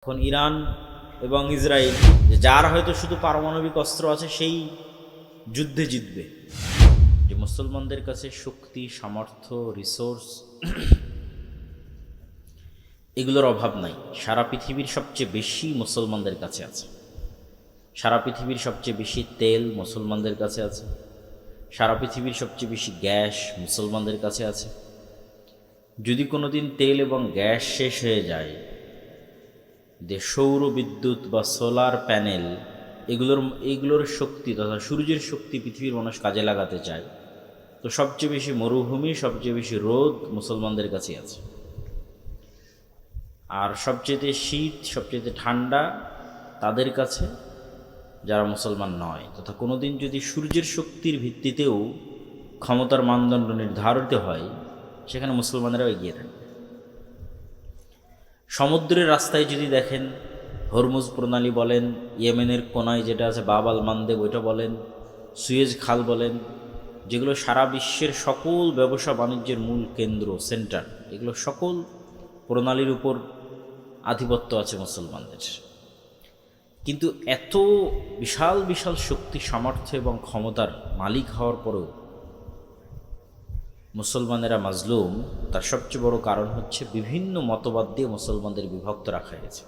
এখন ইরান এবং ইসরায়েল, যার হয়তো শুধু পারমাণবিক অস্ত্র আছে, সেই যুদ্ধে জিতবে। যে মুসলমানদের কাছে শক্তি, সামর্থ্য, রিসোর্স এগুলোর অভাব নাই। সারা পৃথিবীর সবচেয়ে বেশি মুসলমানদের কাছে আছে। সারা পৃথিবীর সবচেয়ে বেশি তেল মুসলমানদের কাছে আছে। সারা পৃথিবীর সবচেয়ে বেশি গ্যাস মুসলমানদের কাছে আছে। যদি কোনো দিন তেল এবং গ্যাস শেষ হয়ে যায়, যে সৌর বিদ্যুৎ বা সোলার প্যানেল এগুলোর শক্তি তথা সূর্যের শক্তি পৃথিবীর মানুষ কাজে লাগাতে চায়, তো সবচেয়ে বেশি মরুভূমি, সবচেয়ে বেশি রোদ মুসলমানদের কাছে আছে। আর সবচেয়ে শীত, সবচেয়ে ঠান্ডা তাদের কাছে, যারা মুসলমান নয়। তথা কোনো দিন যদি সূর্যের শক্তির ভিত্তিতেও ক্ষমতার মানদণ্ড নির্ধারিত হয়, সেখানে মুসলমানেরাও এগিয়ে থাকবে। সমুদ্রের রাস্তায় যদি দেখেন, হরমুজ প্রণালী বলেন, ইয়েমেনের কোনায় যেটা আছে বাব আল মানদেব ওইটা বলেন, সুয়েজ খাল বলেন, যেগুলো সারা বিশ্বের সকল ব্যবসা বাণিজ্যের মূল কেন্দ্র, সেন্টার, এগুলো সকল প্রণালীর উপর আধিপত্য আছে মুসলমানদের। কিন্তু এত বিশাল বিশাল শক্তি, সামর্থ্য এবং ক্ষমতার মালিক হওয়ার পরেও মুসলমানেরা মাজলুম। তার সবচেয়ে বড় কারণ হচ্ছে বিভিন্ন মতবাদ দিয়ে মুসলমানদের বিভক্ত রাখা হয়েছে।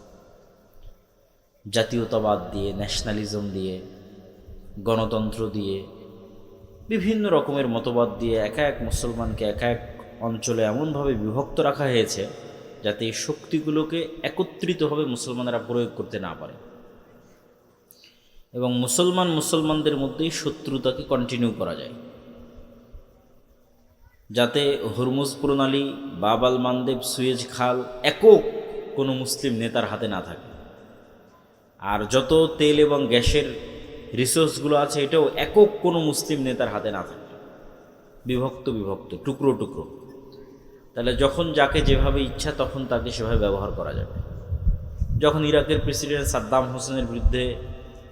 জাতীয়তাবাদ দিয়ে, ন্যাশনালিজম দিয়ে, গণতন্ত্র দিয়ে, বিভিন্ন রকমের মতবাদ দিয়ে একা এক মুসলমানকে একা এক অঞ্চলে এমনভাবে বিভক্ত রাখা হয়েছে যাতে এই শক্তিগুলোকে একত্রিতভাবে মুসলমানেরা প্রয়োগ করতে না পারে এবং মুসলমানদের মধ্যেই শত্রুতাকে কন্টিনিউ করা যায়, যাতে হরমুজ প্রণালী, বাব আল মানদেব, সুয়েজ খাল একক কোনো মুসলিম নেতার হাতে না থাকে। আর যত তেল এবং গ্যাসের রিসোর্সগুলো আছে, এটাও একক কোনো মুসলিম নেতার হাতে না থাকে, বিভক্ত বিভক্ত, টুকরো টুকরো। তাহলে যখন যাকে যেভাবে ইচ্ছা তখন তাকে সেভাবে ব্যবহার করা যাবে। যখন ইরাকের প্রেসিডেন্ট সাদ্দাম হোসেনের বিরুদ্ধে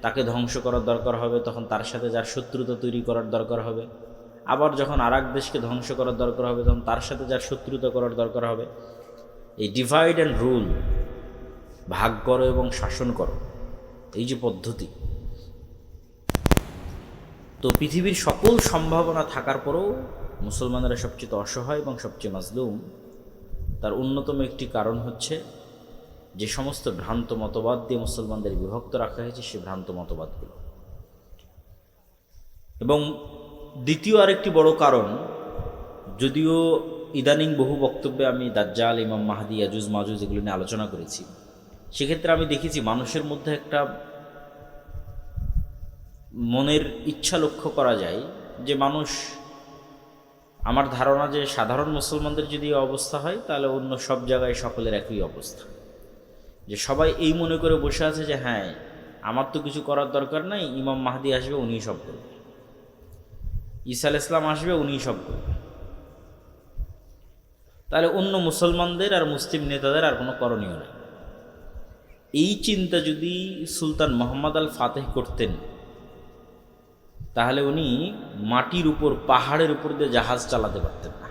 তাকে ধ্বংস করার দরকার হবে, তখন তার সাথে যার শত্রুতা তৈরি করার দরকার হবে। আবার যখন আরেক দেশকে ধ্বংস করার দরকার হবে, তখন তার সাথে যার শত্রুতা করার দরকার হবে। এই ডিভাইড অ্যান্ড রুল, ভাগ করো এবং শাসন করো, এই যে পদ্ধতি, তো পৃথিবীর সকল সম্ভাবনা থাকার পরেও মুসলমানেরা সবচেয়ে অসহায় এবং সবচেয়ে মাজলুম। তার অন্যতম একটি কারণ হচ্ছে যে সমস্ত ভ্রান্ত মতবাদ দিয়ে মুসলমানদের বিভক্ত রাখা হয়েছে, সে ভ্রান্ত মতবাদগুলো। এবং দ্বিতীয় আরেকটি বড় কারণ, যদিও ইদানিং বহু বক্তব্যে আমি দাজ্জাল, ইমাম মাহদি, ইয়াজুজ মাজুজ এগুলো নিয়ে আলোচনা করেছি, সেক্ষেত্রে আমি দেখেছি মানুষের মধ্যে একটা মনের ইচ্ছা লক্ষ্য করা যায় যে মানুষ, আমার ধারণা যে সাধারণ মুসলমানদের যদি অবস্থা হয়, তাহলে অন্য সব জায়গায় সকলের একই অবস্থা, যে সবাই এই মনে করে বসে আছে যে হ্যাঁ, আমার তো কিছু করার দরকার নাই, ইমাম মাহদি আসবে, উনিই সব করবে, ঈসা আলাইহিস সালাম আসবে, উনিই সব করবে। তাহলে অন্য মুসলমানদের আর মুসলিম নেতাদের আর কোনো করণীয় নেই। এই চিন্তা যদি সুলতান মোহাম্মদ আল ফাতেহ করতেন, তাহলে উনি মাটির উপর, পাহাড়ের উপর দিয়ে জাহাজ চালাতে পারতেন না।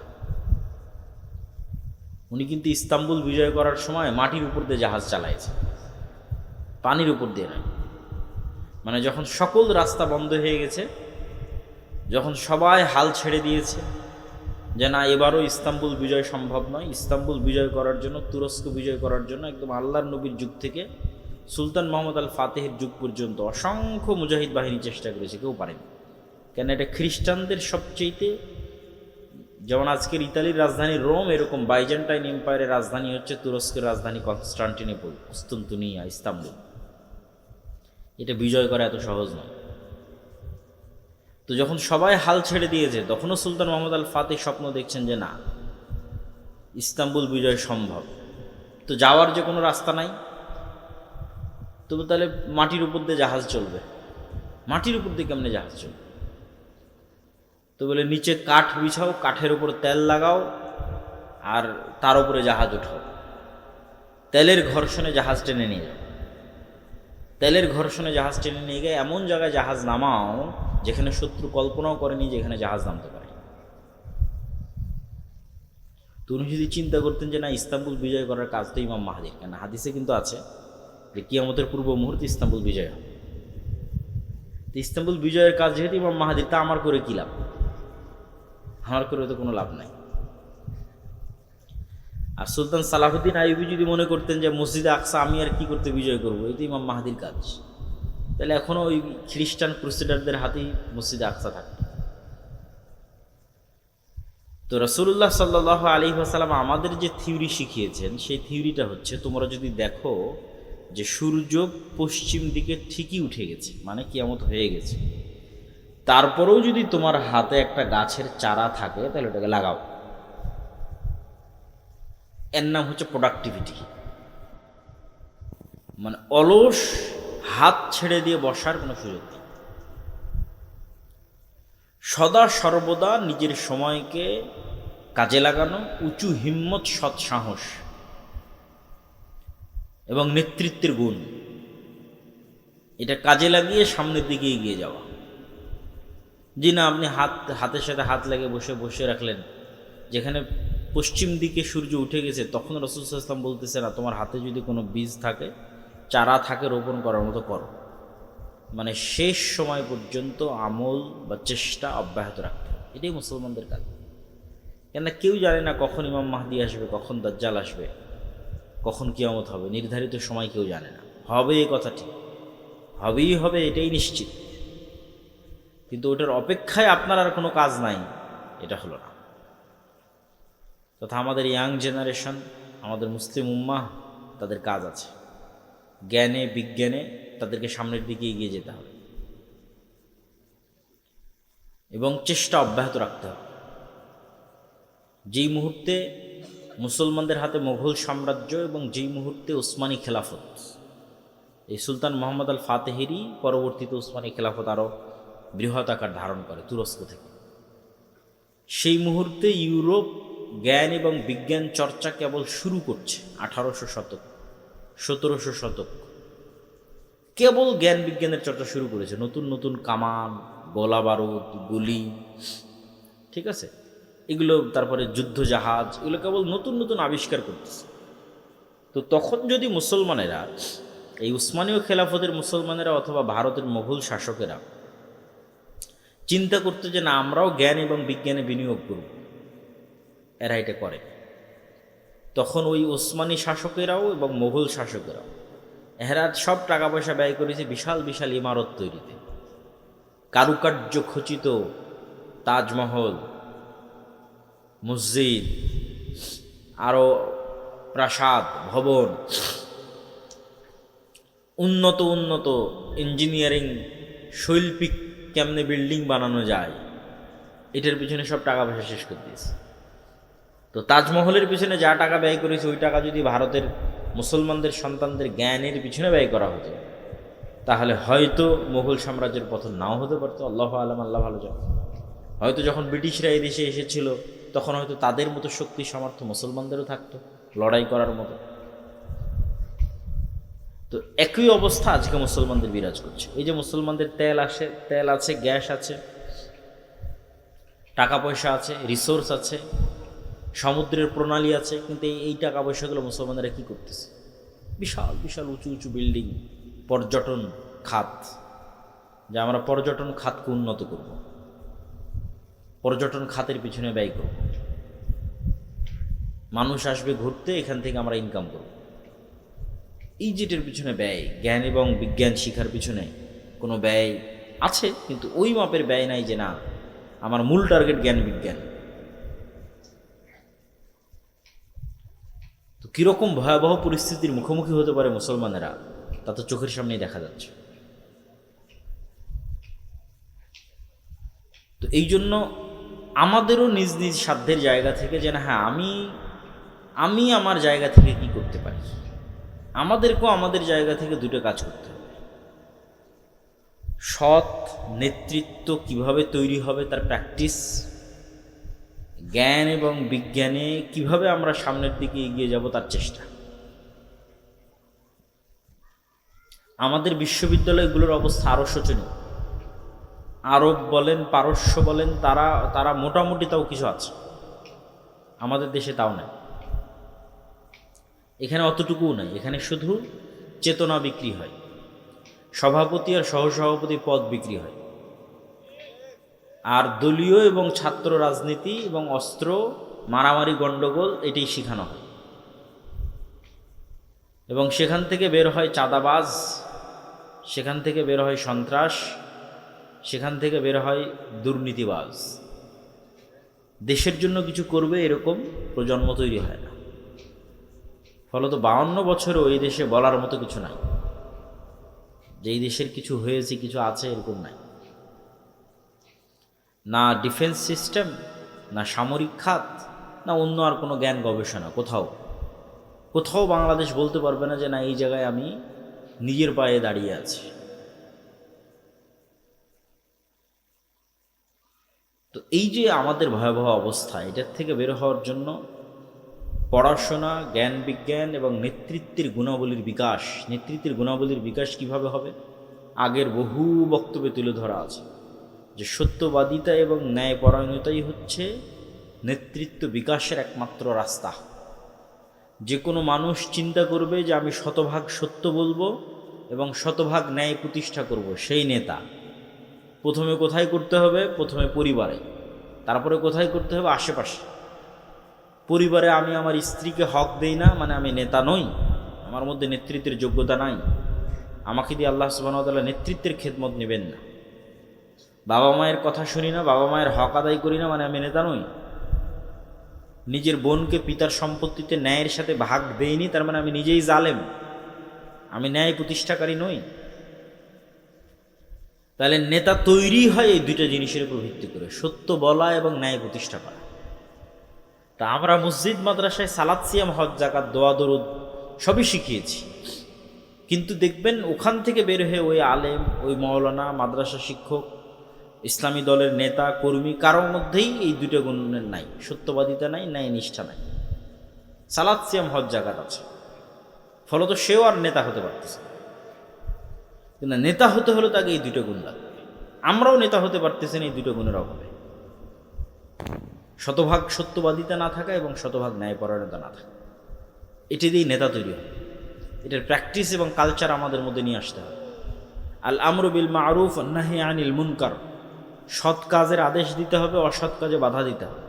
উনি কিন্তু ইস্তাম্বুল বিজয় করার সময় মাটির উপর দিয়ে জাহাজ চালাইছে, পানির উপর দিয়ে নয়। মানে যখন সকল রাস্তা বন্ধ হয়ে গেছে, যখন সবাই হাল ছেড়ে দিয়েছে যে না, এবারও ইস্তাম্বুল বিজয় সম্ভব নয়, ইস্তাম্বুল বিজয় করার জন্য, তুরস্ক বিজয় করার জন্য একদম আল্লাহর নবীর যুগ থেকে সুলতান মোহাম্মদ আল ফাতেহের যুগ পর্যন্ত অসংখ্য মুজাহিদ বাহিনী চেষ্টা করেছে, কেউ পারেনি। কেন? এটা খ্রিস্টানদের সবচেয়েতে, যেমন আজকের ইতালির রাজধানী রোম, এরকম বাইজেন্টাইন এম্পায়ারের রাজধানী হচ্ছে তুরস্কের রাজধানী কনস্টান্টিনোপল, কুস্তুনতুনিয়া, ইস্তাম্বুল। এটা বিজয় করা এত সহজ নয়। তো যখন সবাই হাল ছেড়ে দিয়েছে, তখনও সুলতান মোহাম্মদ আল ফাতেহ স্বপ্ন দেখছেন যে না, ইস্তাম্বুল বিজয় সম্ভব। তো যাওয়ার যে কোনো রাস্তা নাই, তবু তাহলে মাটির উপর দিয়ে জাহাজ চলবে। মাটির উপর দিয়ে কেমনে জাহাজ চলবে? তো বলে নিচে কাঠ বিছাও, কাঠের উপর তেল লাগাও, আর তার উপরে জাহাজ ওঠাও, তেলের ঘর্ষণে জাহাজ টেনে নিয়ে যাও। তেলের ঘর্ষণে জাহাজ টেনে নিয়ে গিয়ে এমন জায়গায় জাহাজ নামাও যেখানে শত্রু কল্পনাও করেনি যে এখানে জাহাজ নামতে পারে। তো উনি যদি চিন্তা করতেন যে না, ইস্তাম্বুল বিজয় করার কাজ তো ইমাম মাহদির, কেন হাদিসে কিন্তু আছে যে কিয়ামতের পূর্ব মুহূর্তে ইস্তাম্বুল বিজয় হবে। তো ইস্তাম্বুল বিজয়ের কাজ যেহেতু ইমাম মাহাদির, তা আমার করে কী লাভ? আমার করে তো কোনো লাভ নাই। আর সুলতান সালাহুদ্দিন আইয়ুবী যদি মনে করতেন যে মসজিদে আকসা আমি আর কি করতে বিজয় করবো, এই তো ইমাম মাহাদির কাজ, তাহলে এখনও ওই খ্রিস্টান ক্রুসেডারদের হাতেই মসজিদে আকসা থাকত। তো রাসূলুল্লাহ সাল্লাল্লাহু আলাইহি ওয়াসাল্লাম আমাদের যে থিওরি শিখিয়েছেন, সেই থিওরিটা হচ্ছে, তোমরা যদি দেখো যে সূর্য পশ্চিম দিকে ঠিকই উঠে গেছে, মানে কিয়ামত হয়ে গেছে, তারপরেও যদি তোমার হাতে একটা গাছের চারা থাকে, তাহলে ওটাকে লাগাও। এর নাম হচ্ছে প্রোডাক্টিভিটি। মানে অলস হাত ছেড়ে দিয়ে বসার কোনো সুযোগ নেই। সদা সর্বদা নিজের সময়কে কাজে লাগানো, উঁচু হিম্মত, সৎ সাহস এবং নেতৃত্বের গুণ, এটা কাজে লাগিয়ে সামনের দিকে এগিয়ে যাওয়া। জি না, আপনি হাতের সাথে হাত লাগিয়ে বসে রাখলেন, যেখানে পশ্চিম দিকে সূর্য উঠে গেছে, তখন রাসূল সাল্লাল্লাহু আলাইহি ওয়াসাল্লাম বলতেছে না, তোমার হাতে যদি কোনো বীজ থাকে, চারা থাকে, রোপণ করার মতো করো। মানে শেষ সময় পর্যন্ত আমল বা চেষ্টা অব্যাহত রাখতে হবে। এটাই মুসলমানদের কাজ। কেননা কেউ জানে না কখন ইমাম মাহদি আসবে, কখন দাজ্জাল আসবে, কখন কিয়ামত হবে, নির্ধারিত সময় কেউ জানে না। হবে এই কথা ঠিক, হবেই হবে, এটাই নিশ্চিত, কিন্তু ওটার অপেক্ষায় আপনার আর কোনো কাজ নাই, এটা হলো না। তথা আমাদের ইয়াং জেনারেশন, আমাদের মুসলিম উম্মাহ, তাদের কাজ আছে, জ্ঞানে বিজ্ঞানে তাদেরকে সামনের দিকে এগিয়ে যেতে হবে এবং চেষ্টা অব্যাহত রাখতে হবে। যেই মুহূর্তে মুসলমানদের হাতে মোগল সাম্রাজ্য এবং যেই মুহূর্তে উসমানী খেলাফত, এই সুলতান মোহাম্মদ আল ফাতেহেরই পরবর্তীতে উসমানী খেলাফত আরও বৃহৎ আকার ধারণ করে তুরস্ক থেকে, সেই মুহূর্তে ইউরোপ জ্ঞান এবং বিজ্ঞান চর্চা কেবল শুরু করছে। 1800 শতক, 1700 শতক কেবল জ্ঞান বিজ্ঞানের চর্চা শুরু করেছে। নতুন নতুন কামান, গোলা বারুদ, গুলি, ঠিক আছে, এগুলো, তারপরে যুদ্ধ জাহাজ, এগুলো কেবল নতুন নতুন আবিষ্কার করতেছে। তো তখন যদি মুসলমানেরা, এই উসমানীয় খেলাফতের মুসলমানেরা অথবা ভারতের মোগল শাসকেরা চিন্তা করতে যে না, আমরাও জ্ঞান এবং বিজ্ঞানে বিনিয়োগ করব, এরা এটা করে, তখন ওই ওসমানী শাসকেরাও এবং মোগল শাসকেরাও এরা সব টাকা পয়সা ব্যয় করেছে বিশাল বিশাল ইমারত তৈরিতে, কারুকার্য খচিত তাজমহল, মসজিদ, আরও প্রাসাদ, ভবন, উন্নত উন্নত ইঞ্জিনিয়ারিং, শৈল্পিক কেমনে বিল্ডিং বানানো যায়, এটার পিছনে সব টাকা পয়সা শেষ করে দিয়েছে। তো তাজমহলের পিছনে যা টাকা ব্যয় করেছে, ওই টাকা যদি ভারতের মুসলমানদের সন্তানদের জ্ঞানের পিছনে ব্যয় করা হতো, তাহলে হয়তো মোগল সাম্রাজ্যের পতন নাও হতে পারতো। আল্লাহু আলাম, আল্লাহ ভালো জানে। হয়তো যখন ব্রিটিশরা এই দেশে এসেছিল, তখন হয়তো তাদের মতো শক্তি সামর্থ্য মুসলমানদেরও থাকতো লড়াই করার মতো। তো একই অবস্থা আজকে মুসলমানদের বিরাজ করছে। এই যে মুসলমানদের তেল আছে, গ্যাস আছে, টাকা পয়সা আছে, রিসোর্স আছে, সমুদ্রের প্রণালী আছে, কিন্তু এই টাকা পয়সাগুলো মুসলমানেরা কী করতেছে? বিশাল বিশাল উঁচু উঁচু বিল্ডিং, পর্যটন খাত, যে আমরা পর্যটন খাতকে উন্নত করব, পর্যটন খাতের পিছনে ব্যয় করব, মানুষ আসবে ঘুরতে, এখান থেকে আমরা ইনকাম করব। এই যেটার পিছনে ব্যয়, জ্ঞান এবং বিজ্ঞান শিখার পিছনে কোনো ব্যয় আছে, কিন্তু ওই মাপের ব্যয় নাই যে না, আমার মূল টার্গেট জ্ঞান বিজ্ঞান। তো কীরকম ভয়াবহ পরিস্থিতির মুখোমুখি হতে পারে মুসলমানেরা, তা তো চোখের সামনেই দেখা যাচ্ছে। তো এই জন্য আমাদেরও নিজ নিজ সাধ্যের জায়গা থেকে যে না, হ্যাঁ, আমি আমার জায়গা থেকে কি করতে পারি, আমাদেরকেও আমাদের জায়গা থেকে দুটো কাজ করতে হবে। সৎ নেতৃত্ব কিভাবে তৈরি হবে তার প্র্যাকটিস, জ্ঞান এবং বিজ্ঞানে কিভাবে আমরা সামনের দিকে এগিয়ে যাব তার চেষ্টা। আমাদের বিশ্ববিদ্যালয়গুলোর অবস্থা আরও শোচনীয়। আরব বলেন, পারস্য বলেন, তারা মোটামুটি তাও কিছু আছে, আমাদের দেশে তাও নাই। এখানে অতটুকুও নাই। এখানে শুধু চেতনা বিক্রি হয়, সভাপতি আর সহসভাপতি পদ বিক্রি হয়, আর দলীয় এবং ছাত্র রাজনীতি এবং অস্ত্র মারামারি গণ্ডগোল এটাই শেখানো হয়। এবং সেখান থেকে বের হয় চাঁদাবাজ, সেখান থেকে বের হয় সন্ত্রাস, সেখান থেকে বের হয় দুর্নীতিবাজ। দেশের জন্য কিছু করবে এরকম প্রজন্ম তৈরি হয় না। ফলত 52 বছরও এই দেশে বলার মতো কিছু নাই, যে এই দেশের কিছু হয়েছে, কিছু আছে, এরকম নাই। না ডিফেন্স সিস্টেম, না সামরিক খাত, না অন্য আর কোনো জ্ঞান গবেষণা। কোথাও বাংলাদেশ বলতে পারবে না যে না এই জায়গায় আমি নিজের পায়ে দাঁড়িয়ে আছি। তো এই যে আমাদের ভয়াবহ অবস্থা, এটার থেকে বের হওয়ার জন্য পড়াশোনা, জ্ঞান বিজ্ঞান এবং নেতৃত্বের গুণাবলীর বিকাশ। নেতৃত্বের গুণাবলীর বিকাশ কিভাবে হবে? আগের বহু বক্তব্যে তুলে ধরা আছে যে সত্যবাদিতা এবং ন্যায়পরায়ণতাই হচ্ছে নেতৃত্ব বিকাশের একমাত্র রাস্তা। যে কোনো মানুষ চিন্তা করবে যে আমি শতভাগ সত্য বলবো এবং শতভাগ ন্যায় প্রতিষ্ঠা করব, সেই নেতা। প্রথমে কোথায় করতে হবে? প্রথমে পরিবারে, তারপরে কোথায় করতে হবে? আশেপাশে। পরিবারে আমি আমার স্ত্রীকে হক দেই না, মানে আমি নেতা নই, আমার মধ্যে নেতৃত্বের যোগ্যতা নাই, আমাকে দিয়ে আল্লাহ সুবহানাহু ওয়া তাআলা নেতৃত্বের খেদমত নেবেন না। বাবা মায়ের কথা শুনি না, বাবা মায়ের হক আদায় করি না, মানে আমি নেতা নই। নিজের বোনকে পিতার সম্পত্তিতে ন্যায়ের সাথে ভাগ দেইনি, তার মানে আমি নিজেই জালেম, আমি ন্যায় প্রতিষ্ঠাকারী নই। তাহলে নেতা তৈরি হয় এই দুইটা জিনিসের উপর ভিত্তি করে, সত্য বলা এবং ন্যায় প্রতিষ্ঠা করা। তা আমরা মসজিদ মাদ্রাসায় সালাত, সিয়াম, হজ, জাকাত, দোয়া দরুদ সবই শিখিয়েছি, কিন্তু দেখবেন ওখান থেকে বের হয়ে ওই আলেম, ওই মাওলানা, মাদ্রাসা শিক্ষক, ইসলামী দলের নেতা কর্মী কারোর মধ্যেই এই দুটো গুণের নাই, সত্যবাদিতা নাই, ন্যায় নিষ্ঠা নাই। সালাত, সিয়াম, হজ, জাকাত আছে, ফলত সেও আর নেতা হতে পারতেছে। কিন্তু নেতা হতে হলে তাকে এই দুটো গুণ লাগবে। আমরাও নেতা হতে পারতেছি না এই দুটো গুণের অভাবে। শতভাগ সত্যবাদিতা না থাকা এবং শতভাগ ন্যায়পরায়ণতা না থাকা, এটি দিয়েই নেতা তৈরি হয়। এটার প্র্যাকটিস এবং কালচার আমাদের মধ্যে নিয়ে আসতে হবে। আল আমরু বিল মারুফ ওয়ান নাহি আনিল মুনকার, সৎ কাজের আদেশ দিতে হবে, অসৎ কাজে বাধা দিতে হবে।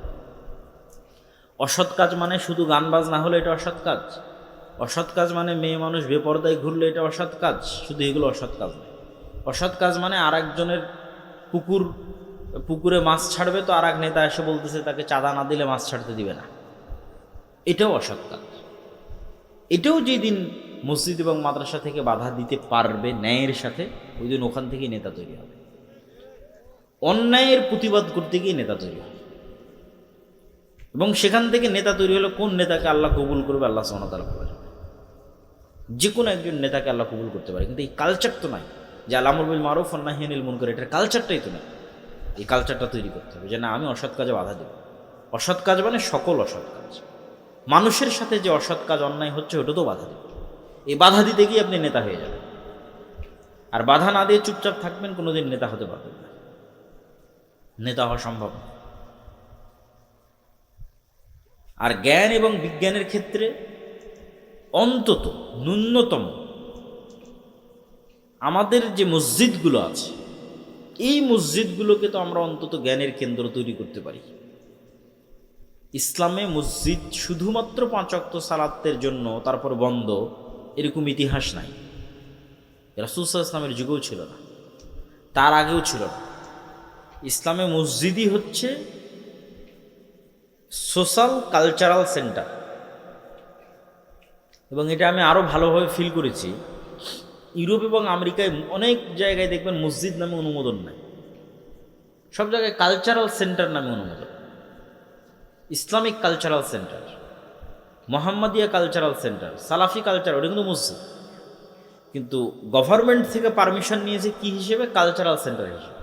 অসৎ কাজ মানে শুধু গান বাজনা হলে এটা অসৎ কাজ। অসৎ কাজ মানে মেয়ে মানুষ বেপরদায় ঘুরলে এটা অসৎ কাজ, শুধু এগুলো অসৎ কাজ নয়। অসৎ কাজ মানে আর একজনের পুকুরে মাছ ছাড়বে, তো আর এক নেতা এসে বলতেছে তাকে চাঁদা না দিলে মাছ ছাড়তে দিবে না, এটাও অসৎ কাজ। এটাও যেদিন মসজিদ এবং মাদ্রাসা থেকে বাধা দিতে পারবে ন্যায়ের সাথে, ওই দিন ওখান থেকেই নেতা তৈরি হবে। অন্যায়ের প্রতিবাদ করতে গিয়ে নেতা তৈরি হবে, এবং সেখান থেকে নেতা তৈরি হলো কোন নেতাকে আল্লাহ কবুল করবে আল্লাহ সুবহানাহু ওয়া তাআলা বলেন। যে কোনো একজন নেতাকে আল্লাহ কবুল করতে পারে, কিন্তু এই কালচার তো নাই যে আল আমরু বিল মারুফ ওয়ান নাহি আনিল মুনকার, এটার কালচারটাই তো নাই। এই কালচারটা তৈরি করতে হবে যে না, আমি অসৎ কাজে বাধা দেব। অসৎ কাজ মানে সকল অসৎ কাজ, মানুষের সাথে যে অসৎ কাজ অন্যায় হচ্ছে ওটা তো বাধা দেবে। এই বাধা দিতে গিয়ে আপনি নেতা হয়ে যাবেন, আর বাধা না দিয়ে চুপচাপ থাকবেন, কোনোদিন নেতা হতে পারবেন না, নেতা হওয়া সম্ভব না। আর জ্ঞান এবং বিজ্ঞানের ক্ষেত্রে অন্তত ন্যূনতম আমাদের যে মসজিদগুলো আছে, এই মসজিদগুলোকে তো আমরা অন্তত জ্ঞানের কেন্দ্র তৈরি করতে পারি। ইসলামে মসজিদ শুধুমাত্র 5 ওয়াক্ত সালাতের জন্য তারপর বন্ধ, এরকম ইতিহাস নাই। রাসূল সাল্লাল্লাহু আলাইহি ওয়াসাল্লামের যুগেও ছিল না, তার আগেও ছিল না। ইসলামে মসজিদই হচ্ছে সোশ্যাল কালচারাল সেন্টার। এবং এটা আমি আরও ভালোভাবে ফিল করেছি, ইউরোপ এবং আমেরিকায় অনেক জায়গায় দেখবেন মসজিদ নামে অনুমোদন নাই, সব জায়গায় কালচারাল সেন্টার নামে অনুমোদন। Islamic cultural centre, Mohammadia cultural centre, সালাফি কালচার, ওটা কিন্তু মসজিদ। কিন্তু গভর্নমেন্ট থেকে পারমিশন নিয়েছে কি হিসেবে? কালচারাল সেন্টার হিসেবে।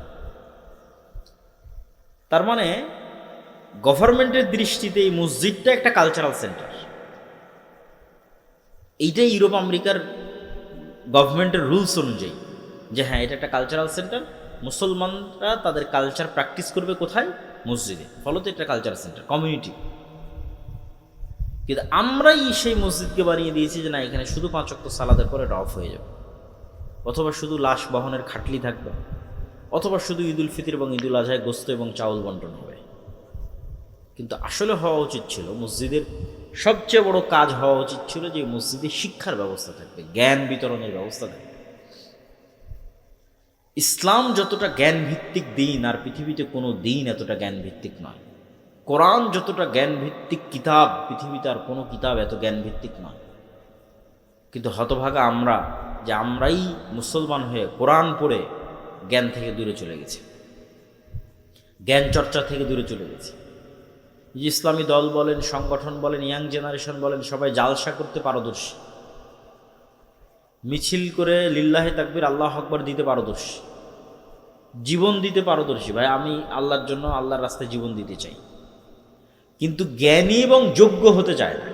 তার মানে গভর্নমেন্টের দৃষ্টিতে এই মসজিদটা একটা কালচারাল সেন্টার। এইটাই ইউরোপ আমেরিকার গভর্নমেন্টের রুলস অনুযায়ী, যে হ্যাঁ এটা একটা কালচারাল সেন্টার, মুসলমানরা তাদের কালচার প্র্যাকটিস করবে কোথায়? মসজিদে, ফলত এটা কালচারাল সেন্টার, কমিউনিটি। কিন্তু আমরাই সেই মসজিদকে বানিয়ে দিয়েছি যে না, এখানে শুধু 5 ওয়াক্ত সালাতের পরে এটা অফ হয়ে যাবে, অথবা শুধু লাশ বহনের খাটলি থাকবে, অথবা শুধু ঈদুল ফিতর এবং ঈদুল আজহায় গোস্ত এবং চাউল বন্টন হবে। কিন্তু আসলে হওয়া উচিত ছিল, মসজিদের সবচেয়ে বড় কাজ হওয়া উচিত ছিল যে মসজিদে শিক্ষার ব্যবস্থা থাকবে, জ্ঞান বিতরণের ব্যবস্থা থাকবে। ইসলাম যতটা জ্ঞান ভিত্তিক দিন, আর পৃথিবীতে কোনো দিন এতটা জ্ঞান ভিত্তিক নয়। কোরআন যতটা জ্ঞান ভিত্তিক কিতাব, পৃথিবীতে আর কোনো কিতাব এত জ্ঞান ভিত্তিক নয়। কিন্তু হতভাগা আমরা, যে আমরাই মুসলমান হয়ে কোরআন পড়ে জ্ঞান থেকে দূরে চলে গেছি, জ্ঞান চর্চা থেকে দূরে চলে গেছি। ইসলামী দল বলেন, সংগঠন বলেন, ইয়াং জেনারেশন বলেন, সবাই জালসা করতে পারদর্শী, মিছিল করে লিল্লাহে তাকবীর আল্লাহ আকবার দিতে পারদর্শী, জীবন দিতে পারদর্শী। ভাই, আমি আল্লাহর জন্য আল্লাহর রাস্তায় জীবন দিতে চাই, কিন্তু জ্ঞানী এবং যোগ্য হতে চায় না।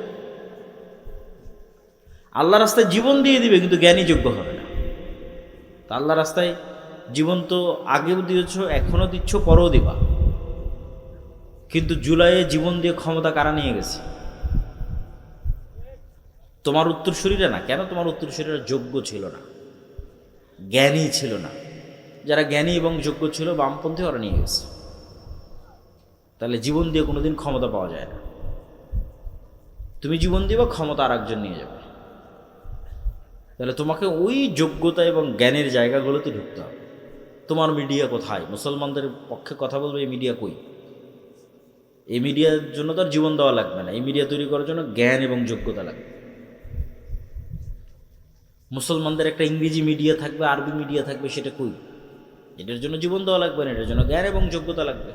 আল্লাহ রাস্তায় জীবন দিয়ে দিবে, কিন্তু জ্ঞানী যোগ্য হবে না। তা আল্লাহ রাস্তায় জীবন তো আগেও দিয়েছ, এখনও দিচ্ছ, পরেও দিবা। কিন্তু জুলাইয়ে জীবন দিয়ে ক্ষমতা কারা নিয়ে গেছে? তোমার উত্তরসূরিরা না। কেন? তোমার উত্তরসূরিরা যোগ্য ছিল না, জ্ঞানী ছিল না। যারা জ্ঞানী এবং যোগ্য ছিল, বামপন্থী, ওরা নিয়ে গেছে। তাহলে জীবন দিয়ে কোনোদিন ক্ষমতা পাওয়া যায় না। তুমি জীবন দিবা, ক্ষমতা আর একজন নিয়ে যাবে। তাহলে তোমাকে ওই যোগ্যতা এবং জ্ঞানের জায়গাগুলোতে ঢুকতে হবে। তোমার মিডিয়া কোথায়? মুসলমানদের পক্ষে কথা বলবে, এই মিডিয়া কই? এই মিডিয়ার জন্য তো আর জীবন দেওয়া লাগবে না, এই মিডিয়া তৈরি করার জন্য জ্ঞান এবং যোগ্যতা লাগবে। মুসলমানদের একটা ইংরেজি মিডিয়া থাকবে, আরবি মিডিয়া থাকবে, সেটা কই? এটার জন্য জীবন দেওয়া লাগবে না, এটার জন্য জ্ঞান এবং যোগ্যতা লাগবে।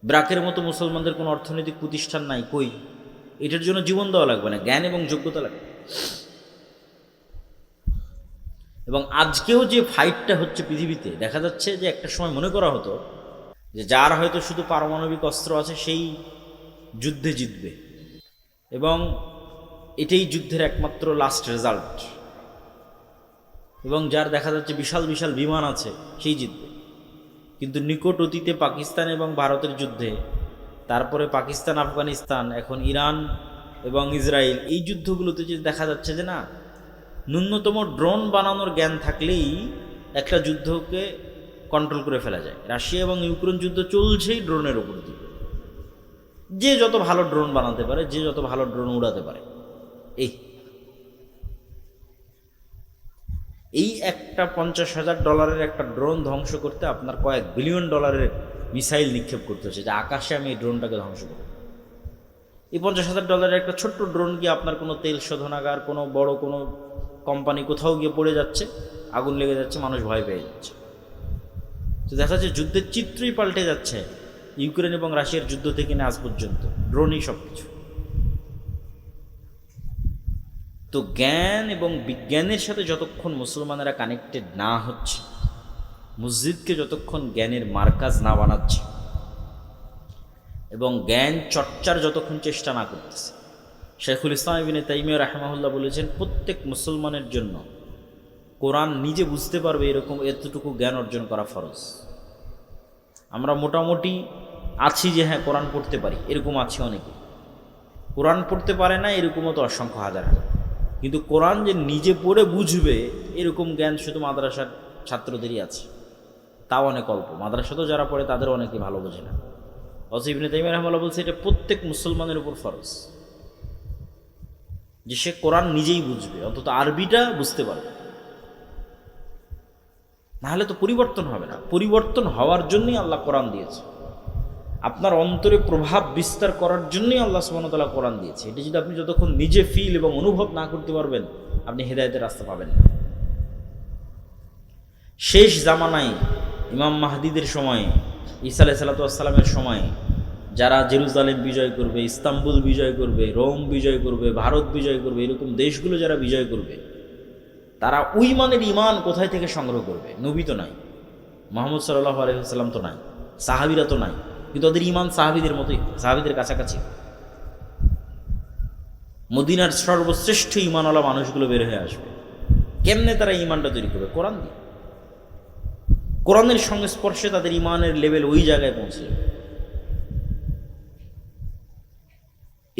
ব্রাকের মতো মুসলমানদের কোনো অর্থনৈতিক প্রতিষ্ঠান নাই, কই? এটার জন্য জীবন দেওয়া লাগবে না, জ্ঞান এবং যোগ্যতা লাগবে। এবং আজকেও যে ফাইটটা হচ্ছে পৃথিবীতে, দেখা যাচ্ছে যে একটা সময় মনে করা হতো যে যার হয়তো শুধু পারমাণবিক অস্ত্র আছে সেই যুদ্ধে জিতবে, এবং এটাই যুদ্ধের একমাত্র লাস্ট রেজাল্ট, এবং যার দেখা যাচ্ছে বিশাল বিশাল বিমান আছে সেই জিতবে। কিন্তু নিকট অতীতে পাকিস্তান এবং ভারতের যুদ্ধে, তারপরে পাকিস্তান, আফগানিস্তান, এখন ইরান এবং ইসরায়েল, এই যুদ্ধগুলোতে যে দেখা যাচ্ছে যে না, ন্যূনতম ড্রোন বানানোর জ্ঞান থাকলেই একটা যুদ্ধকে কন্ট্রোল করে ফেলা যায়। রাশিয়া এবং ইউক্রেন যুদ্ধ চলছেই ড্রোনের উপর দিয়ে। যে যত ভালো ড্রোন বানাতে পারে, যে যত ভালো ড্রোন উড়াতে পারে, এই একটা $50,000 একটা ড্রোন ধ্বংস করতে আপনার কয়েক বিলিয়ন ডলারের মিসাইল নিক্ষেপ করতে হচ্ছে, যে আকাশে আমি এই ড্রোনটাকে ধ্বংস করব। এই $50,000 একটা ছোট্ট ড্রোন গিয়ে আপনার কোনো তেল শোধনাগার, কোনো বড় কোনো কোম্পানি কোথাও গিয়ে পড়ে যাচ্ছে, আগুন লেগে যাচ্ছে, মানুষ ভয় পেয়ে যাচ্ছে। তো দেখা যাচ্ছে যুদ্ধের চিত্রই পাল্টে যাচ্ছে ইউক্রেন এবং রাশিয়ার যুদ্ধ থেকে না আজ পর্যন্ত ড্রোনই সব কিছু। তো জ্ঞান এবং বিজ্ঞানের সাথে যতক্ষণ মুসলমানেরা কানেক্টেড না হচ্ছে, মসজিদকে যতক্ষণ জ্ঞানের মার্কাজ না বানাচ্ছে, এবং জ্ঞান চর্চার যতক্ষণ চেষ্টা না করতেছে, শেখুল ইসলাম ইবনে তাইমিয়া রাহিমাহুল্লাহ বলেছেন, প্রত্যেক মুসলমানের জন্য কোরআন নিজে বুঝতে পারবে এরকম এতটুকু জ্ঞান অর্জন করা ফরজ। আমরা মোটামুটি আছি যে হ্যাঁ কোরআন পড়তে পারি, এরকম আছে অনেকে। কোরআন পড়তে পারে না এরকমও তো অসংখ্য হাজার হাজার। কিন্তু কোরআন যে নিজে পড়ে বুঝবে এরকম জ্ঞান শুধু মাদ্রাসার ছাত্রদেরই আছে, তাও অনেক অল্প। মাদ্রাসাতেও যারা পড়ে তাদের অনেকে ভালো বোঝে না। অথচ ইবনে তাইমিয়া রাহিমাহুল্লাহ বলছে এটা প্রত্যেক মুসলমানের উপর ফরজ, যে সে কোরআন নিজেই বুঝবে, অন্তত আরবিটা বুঝতে পারবে। নাহলে তো পরিবর্তন হবে না। পরিবর্তন হওয়ার জন্যই আল্লাহ কোরআন দিয়েছে, আপনার অন্তরে প্রভাব বিস্তার করার জন্যই আল্লাহ সুবহানাহু ওয়া তাআলা কোরআন দিয়েছে। এটি যদি আপনি যতক্ষণ নিজে ফিল এবং অনুভব না করতে পারবেন, আপনি হেদায়েতের রাস্তা পাবেন না। শেষ জামানায় ইমাম মাহদিদের সময়ে, ঈসা আলাইহিস সালামের সময়ে যারা জেরুজালেম বিজয় করবে, ইস্তাম্বুল বিজয় করবে, রোম বিজয় করবে, ভারত বিজয় করবে, এরকম দেশগুলো যারা বিজয় করবে, তারা ওই মানের ইমান কোথায় থেকে সংগ্রহ করবে? নবী তো নাই, মুহাম্মদ সাল্লাল্লাহু আলাইহি ওয়াসাল্লাম তো নাই, সাহাবীরা তো নাই, কিন্তু ওদের ইমান সাহাবীদের মতোই, সাহাবীদের কাছাকাছি। মদিনার সর্বশ্রেষ্ঠ ইমানওয়ালা মানুষগুলো বের হয়ে আসবে। কেমনে তারা ইমানটা তৈরি করবে? কোরআন দিয়ে। কোরআনের সংস্পর্শে তাদের ইমানের লেভেল ওই জায়গায় পৌঁছে যাবে।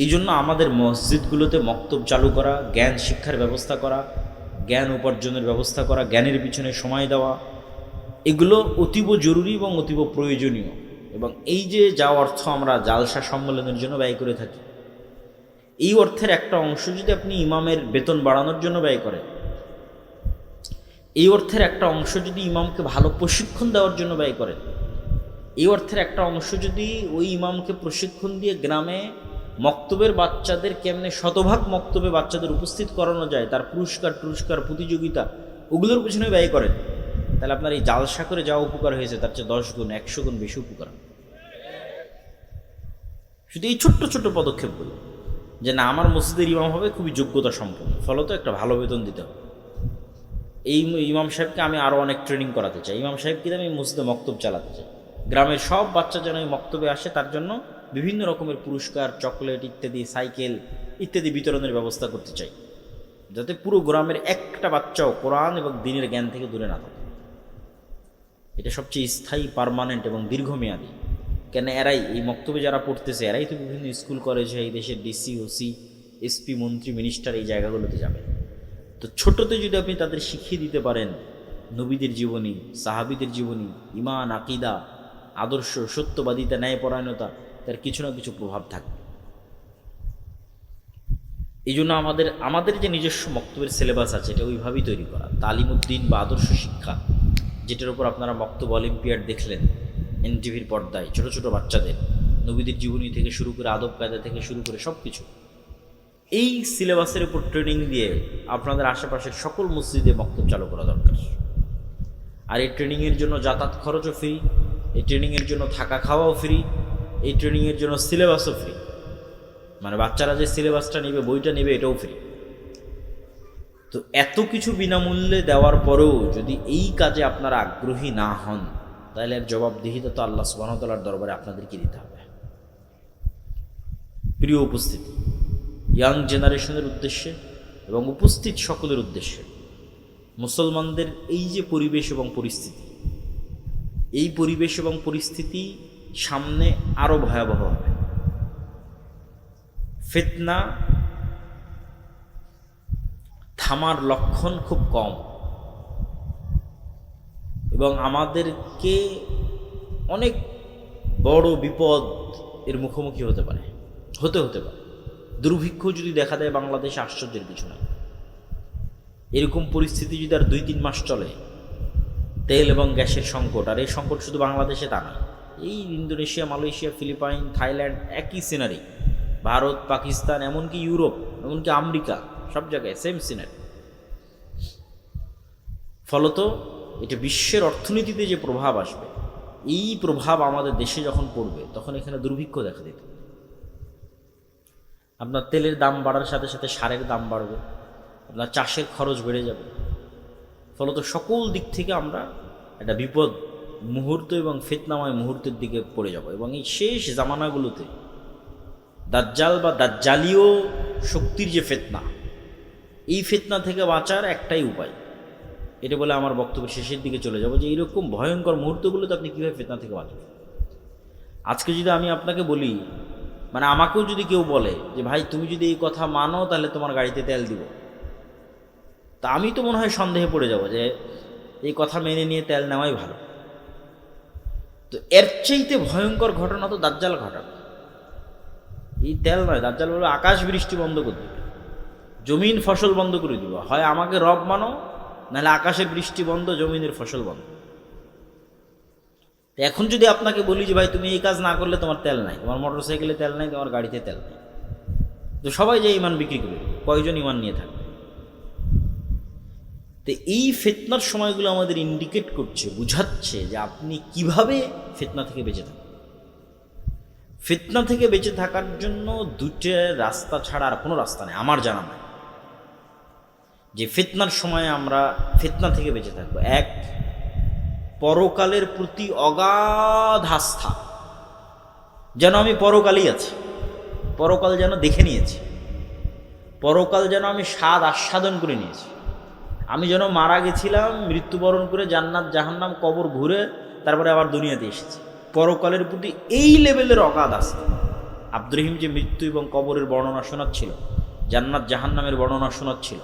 এই জন্য আমাদের মসজিদগুলোতে মক্তব চালু করা, জ্ঞান শিক্ষার ব্যবস্থা করা, জ্ঞান উপার্জনের ব্যবস্থা করা, জ্ঞানের পিছনে সময় দেওয়া, এগুলো অতীব জরুরি এবং অতীব প্রয়োজনীয়। এবং এই যে যা অর্থ আমরা জালসা সম্মেলনের জন্য ব্যয় করে থাকি, এই অর্থের একটা অংশ যদি আপনি ইমামের বেতন বাড়ানোর জন্য ব্যয় করেন, এই অর্থের একটা অংশ যদি ইমামকে ভালো প্রশিক্ষণ দেওয়ার জন্য ব্যয় করেন, এই অর্থের একটা অংশ যদি ওই ইমামকে প্রশিক্ষণ দিয়ে গ্রামে মক্তবের বাচ্চাদের কেমনে শতভাগ মক্তবে বাচ্চাদের উপস্থিত করানো যায়, তার পুরস্কার প্রতিযোগিতা, ওগুলোর পিছনে ব্যয় করেন, তাহলে আপনার এই জালসা করে যা উপকার হয়েছে তার চেয়ে 10 গুণ 100 গুণ বেশি উপকার। শুধু এই ছোট্ট ছোট্ট পদক্ষেপগুলো, যে না আমার মসজিদের ইমাম হবে খুবই যোগ্যতা সম্পন্ন, ফলত একটা ভালো বেতন দিতে হবে, এই ইমাম সাহেবকে আমি আরও অনেক ট্রেনিং করাতে চাই, ইমাম সাহেবকে আমি মসজিদে মক্তব চালাতে চাই, গ্রামের সব বাচ্চা যেন এই মক্তবে আসে, তার জন্য বিভিন্ন রকমের পুরস্কার, চকলেট ইত্যাদি, সাইকেল ইত্যাদি বিতরণের ব্যবস্থা করতে চাই, যাতে পুরো গ্রামের একটা বাচ্চাও কোরআন এবং দ্বীনের জ্ঞান থেকে দূরে না থাকে। এটা সবচেয়ে স্থায়ী, পার্মানেন্ট এবং দীর্ঘমেয়াদী। কেন এরাই এই মক্তবে যারা পড়তেছে, এরাই তো বিভিন্ন স্কুল কলেজে এই দেশের ডিসি, ওসি, এসপি, মন্ত্রী, মিনিস্টার এই জায়গাগুলোতে যাবে। তো ছোটতে যদি আপনি তাদের শিখিয়ে দিতে পারেন নবীদের জীবনী, সাহাবীদের জীবনী, ঈমান, আকীদা, আদর্শ, সত্যবাদিতা, ন্যায়পরায়ণতা, তার কিছু না কিছু প্রভাব থাকবে। এই জন্য আমাদের যে নিজস্ব মক্তবের সিলেবাস আছে, এটা ওইভাবেই তৈরি করা, তালিমউদ্দিন বা আদর্শ শিক্ষা, যেটার উপর আপনারা মক্তব অলিম্পিয়াড দেখলেন এনটিভির পর্দায়, ছোট ছোট বাচ্চাদের নবীদের জীবনী থেকে শুরু করে আদব কায়দা থেকে শুরু করে সব কিছু, এই সিলেবাসের উপর ট্রেনিং দিয়ে আপনাদের আশেপাশের সকল মসজিদে মক্তব চালু করা দরকার। আর এই ট্রেনিংয়ের জন্য যাতায়াত খরচও ফ্রি, এই ট্রেনিংয়ের জন্য থাকা খাওয়াও ফ্রি, এই ট্রেনিংয়ের জন্য সিলেবাসও ফ্রি, মানে বাচ্চারা যে সিলেবাসটা নেবে, বইটা নেবে, এটাও ফ্রি। তো এত কিছু বিনামূল্যে দেওয়ার পরেও যদি এই কাজে আপনারা আগ্রহী না হন, তাহলে এর জবাবদিহিতা তো আল্লাহ সুবহানাহু ওয়া তাআলার দরবারে আপনাদেরকে দিতে হবে। প্রিয় উপস্থিতি, ইয়াং জেনারেশনের উদ্দেশ্যে এবং উপস্থিত সকলের উদ্দেশ্যে, মুসলমানদের এই যে পরিবেশ এবং পরিস্থিতি, এই পরিবেশ এবং পরিস্থিতি সামনে আরও ভয়াবহ হবে। ফিতনা থামার লক্ষণ খুব কম, এবং আমাদেরকে অনেক বড় বিপদ এর মুখোমুখি হতে পারে। দুর্ভিক্ষ যদি দেখা দেয় বাংলাদেশে, আশ্চর্যের কিছু নাই। এরকম পরিস্থিতি যদি আর 2-3 মাস চলে, তেল এবং গ্যাসের সংকট, আর এই সংকট শুধু বাংলাদেশে তা নয়, এই ইন্দোনেশিয়া, মালয়েশিয়া, ফিলিপাইন, থাইল্যান্ড, একই সিনারি, ভারত, পাকিস্তান, এমনকি ইউরোপ, এমনকি আমেরিকা, সব জায়গায় সেম সিনারি। ফলত এটা বিশ্বের অর্থনীতিতে যে প্রভাব আসবে, এই প্রভাব আমাদের দেশে যখন পড়বে, তখন এখানে দুর্ভিক্ষ দেখা দিত। আপনার তেলের দাম বাড়ার সাথে সাথে সারের দাম বাড়বে, আপনার চাষের খরচ বেড়ে যাবে। ফলত সকল দিক থেকে আমরা একটা বিপদ মুহূর্ত এবং ফিতনাময় মুহূর্তের দিকে পড়ে যাব। এবং এই শেষ জামানাগুলোতে দাজ্জাল বা দাজ্জালীয় শক্তির যে ফিতনা, এই ফিতনা থেকে বাঁচার একটাই উপায়, এটা বলে আমার বক্তব্য শেষের দিকে চলে যাব, যে এইরকম ভয়ঙ্কর মুহূর্তগুলোতে আপনি কীভাবে ফিতনা থেকে বাঁচবেন। আজকে যদি আমি আপনাকে বলি, মানে আমাকেও যদি কেউ বলে যে ভাই তুমি যদি এই কথা মানো তাহলে তোমার গাড়িতে তেল দিব, তা আমি তো মনে হয় সন্দেহে পড়ে যাব যে এই কথা মেনে নিয়ে তেল নেওয়াই ভালো। তো এর চাইতে ভয়ঙ্কর ঘটনা তো দাজ্জাল ঘটাবে। এই তেল নয়, দাজ্জাল বলবে আকাশ বৃষ্টি বন্ধ করে দিবে, জমিন ফসল বন্ধ করে দিব, হয় আমাকে রব মানো, নাহলে আকাশের বৃষ্টি বন্ধ, জমিনের ফসল বন্ধ। এখন যদি আপনাকে বলি যে ভাই তুমি এই কাজ না করলে তোমার তেল নাই, তোমার মোটর সাইকেলে তেল নাই, তোমার গাড়িতে তেল নাই, তো সবাই যে ইমান বিক্রি করবে, কয়জন ইমান নিয়ে থাকবে? তো এই ফিতনার সময়গুলো আমাদের ইন্ডিকেট করছে, বুঝাচ্ছে যে আপনি কিভাবে ফিতনা থেকে বেঁচে থাকবেন। ফিতনা থেকে বেঁচে থাকার জন্য দুটো রাস্তা ছাড়া আর কোনো রাস্তা নেই আমার জানা নাই, যে ফিতনার সময় আমরা ফিতনা থেকে বেঁচে থাকবো। এক, পরকালের প্রতি অগাধ আস্থা, যেন আমি পরকালই আছি, পরকাল যেন দেখে নিয়েছি, পরকাল যেন আমি স্বাদ আস্বাদন করে নিয়েছি, আমি যেন মারা গেছিলাম, মৃত্যুবরণ করে জান্নাত জাহান্নাম কবর ঘুরে তারপরে আবার দুনিয়াতে এসেছি। পরকালের প্রতি এই লেভেলের অগাধ আস্থা, আব্দুর রহিম যে মৃত্যু এবং কবরের বর্ণনা শোনাচ্ছিল, জান্নাত জাহান্নামের বর্ণনা শোনাচ্ছিল,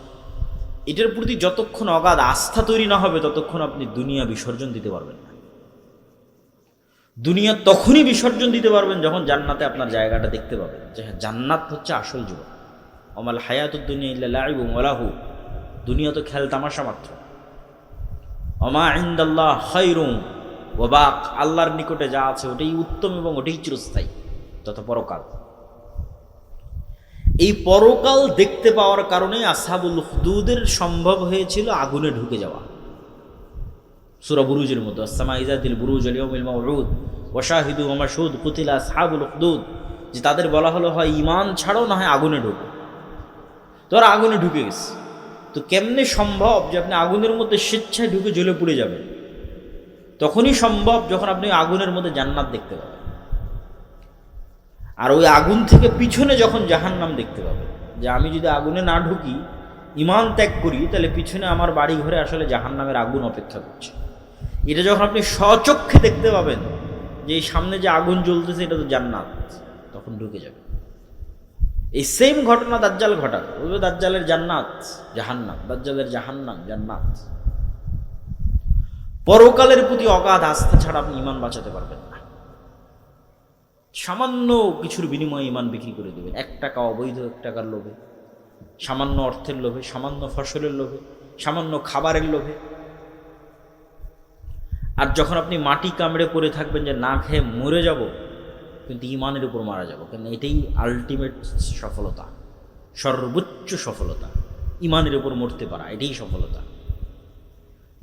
এটার প্রতি যতক্ষণ অগাধ আস্থা তৈরি না হবে ততক্ষণ আপনি দুনিয়া বিসর্জন দিতে পারবেন না। দুনিয়া তখনই বিসর্জন দিতে পারবেন যখন জান্নাতে আপনার জায়গাটা দেখতে পাবেন যে হ্যাঁ, জান্নাত হচ্ছে আসল জীবন। আমাল হায়াতুদ দুনিয়া ইল্লা লাইবুন ওয়া লাহু, দুনিয়া তো খেল তামাশা মাত্র। ওমা ইনদাল্লাহ খায়রুন ওয়া বাক, আল্লাহর নিকটে যা আছে ওটাই উত্তম এবং ওটাই চিরস্থায়ী, তথা পরকাল। এই পরকাল দেখতে পাওয়ার কারণে আসহাবুল উখদুদের সম্ভব হয়েছিল আগুনে ঢুকে যাওয়া। সূরা বুরুজের মধ্যে আসসামা ইযাতিল বুরুজ ওয়াল ইয়াউমিল মাউউদ ওয়া শাহিদু ওয়া মাশহুদ কুতিলা আসহাবুল উখদুদ, যে তাদের বলা হলো হয় ঈমান ছাড়ো না হয় আগুনে ঢোকো। তোরা আগুনে ঢুকে গেছে, তো কেমনে সম্ভব যে আপনি আগুনের মধ্যে স্বেচ্ছায় ঢুকে জ্বলে পুড়ে যাবেন? তখনই সম্ভব যখন আপনি আগুনের মধ্যে জান্নাত দেখতে পাবেন। আর ওই আগুন থেকে পিছনে যখন জাহান্নাম দেখতে পাবেন, যে আমি যদি আগুনে না ঢুকি, ঈমান ত্যাগ করি, তাহলে পিছনে আমার বাড়ি ঘরে আসলে জাহান্নামের আগুন অপেক্ষা করছে। এটা যখন আপনি স্বচক্ষে দেখতে পাবেন যে এই সামনে যে আগুন জ্বলতেছে এটা তো জান্নাত, তখন ঢুকে যাবে। এই সেম ঘটনা দাজ্জাল ঘটাবে, বলবে দাজ্জালের জান্নাত জাহান্নাম, দাজ্জালের জাহান্নাম জান্নাত। পরকালের প্রতি অগাধ আস্থা ছাড়া আপনি ঈমান বাঁচাতে পারবেন না। সামান্য কিছুর বিনিময়ে ঈমান বিক্রি করে দেবেন, 1 টাকা অবৈধ 1 টাকার লোভে, সামান্য অর্থের লোভে, সামান্য ফসলের লোভে, সামান্য খাবারের লোভে। আর যখন আপনি মাটি কামড়ে পড়ে থাকবেন যে না খেয়ে মরে যাব, কিন্তু ঈমানের উপর মারা যাব, কারণ এটাই আলটিমেট সফলতা, সর্বোচ্চ সফলতা। ঈমানের উপর মরতে পারা এটাই সফলতা,